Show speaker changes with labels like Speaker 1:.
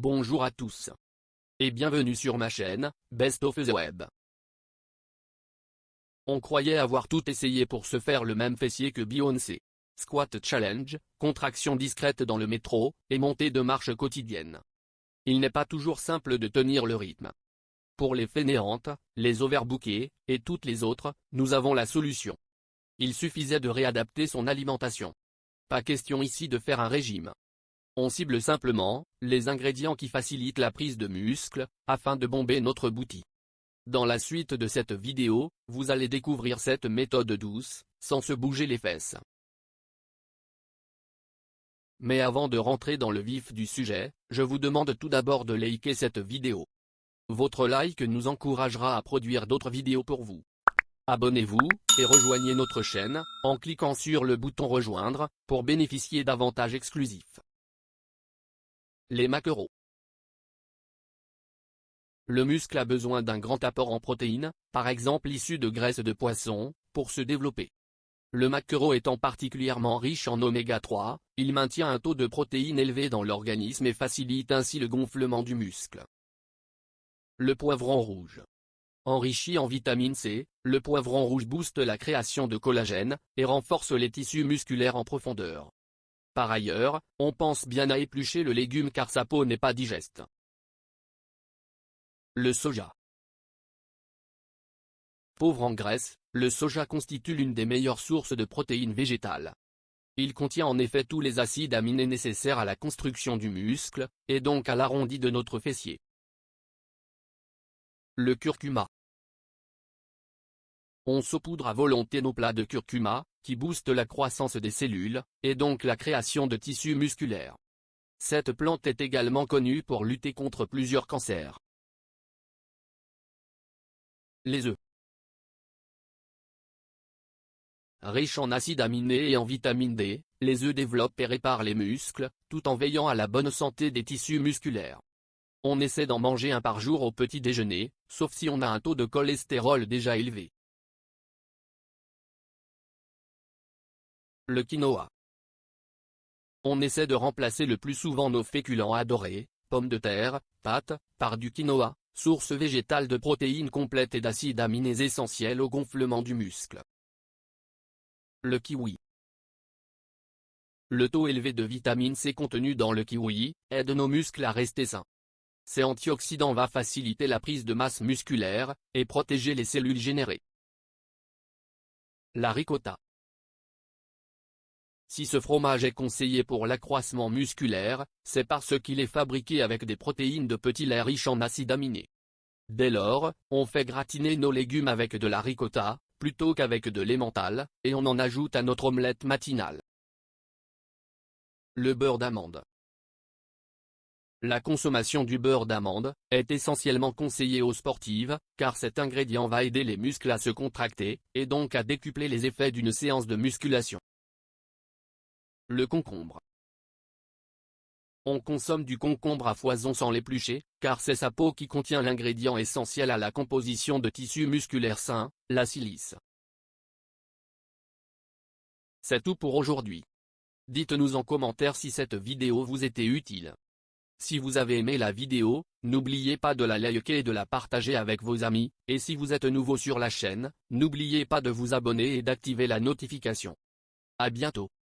Speaker 1: Bonjour à tous. Et bienvenue sur ma chaîne, Best of the Web. On croyait avoir tout essayé pour se faire le même fessier que Beyoncé. Squat challenge, contraction discrète dans le métro, et montée de marche quotidienne. Il n'est pas toujours simple de tenir le rythme. Pour les fainéantes, les overbookées, et toutes les autres, nous avons la solution. Il suffisait de réadapter son alimentation. Pas question ici de faire un régime. On cible simplement les ingrédients qui facilitent la prise de muscle, afin de bomber notre bouti. Dans la suite de cette vidéo, vous allez découvrir cette méthode douce, sans se bouger les fesses. Mais avant de rentrer dans le vif du sujet, je vous demande tout d'abord de liker cette vidéo. Votre like nous encouragera à produire d'autres vidéos pour vous. Abonnez-vous, et rejoignez notre chaîne, en cliquant sur le bouton rejoindre, pour bénéficier d'avantages exclusifs. Les maquereaux. Le muscle a besoin d'un grand apport en protéines, par exemple issues de graisse de poisson, pour se développer. Le maquereau étant particulièrement riche en oméga 3, il maintient un taux de protéines élevé dans l'organisme et facilite ainsi le gonflement du muscle. Le poivron rouge. Enrichi en vitamine C, le poivron rouge booste la création de collagène, et renforce les tissus musculaires en profondeur. Par ailleurs, on pense bien à éplucher le légume car sa peau n'est pas digeste. Le soja. Pauvre en graisse, le soja constitue l'une des meilleures sources de protéines végétales. Il contient en effet tous les acides aminés nécessaires à la construction du muscle, et donc à l'arrondi de notre fessier. Le curcuma. On saupoudre à volonté nos plats de curcuma, qui boostent la croissance des cellules, et donc la création de tissus musculaires. Cette plante est également connue pour lutter contre plusieurs cancers. Les œufs. Riches en acides aminés et en vitamine D, les œufs développent et réparent les muscles, tout en veillant à la bonne santé des tissus musculaires. On essaie d'en manger un par jour au petit déjeuner, sauf si on a un taux de cholestérol déjà élevé. Le quinoa. On essaie de remplacer le plus souvent nos féculents adorés, pommes de terre, pâtes, par du quinoa, source végétale de protéines complètes et d'acides aminés essentiels au gonflement du muscle. Le kiwi. Le taux élevé de vitamine C contenu dans le kiwi aide nos muscles à rester sains. Ces antioxydants va faciliter la prise de masse musculaire et protéger les cellules générées. La ricotta. Si ce fromage est conseillé pour l'accroissement musculaire, c'est parce qu'il est fabriqué avec des protéines de petits laits riches en acides aminés. Dès lors, on fait gratiner nos légumes avec de la ricotta, plutôt qu'avec de l'emmental, et on en ajoute à notre omelette matinale. Le beurre d'amande. La consommation du beurre d'amande est essentiellement conseillée aux sportives, car cet ingrédient va aider les muscles à se contracter, et donc à décupler les effets d'une séance de musculation. Le concombre. On consomme du concombre à foison sans l'éplucher, car c'est sa peau qui contient l'ingrédient essentiel à la composition de tissus musculaires sains, la silice. C'est tout pour aujourd'hui. Dites-nous en commentaire si cette vidéo vous était utile. Si vous avez aimé la vidéo, n'oubliez pas de la liker et de la partager avec vos amis, et si vous êtes nouveau sur la chaîne, n'oubliez pas de vous abonner et d'activer la notification. À bientôt.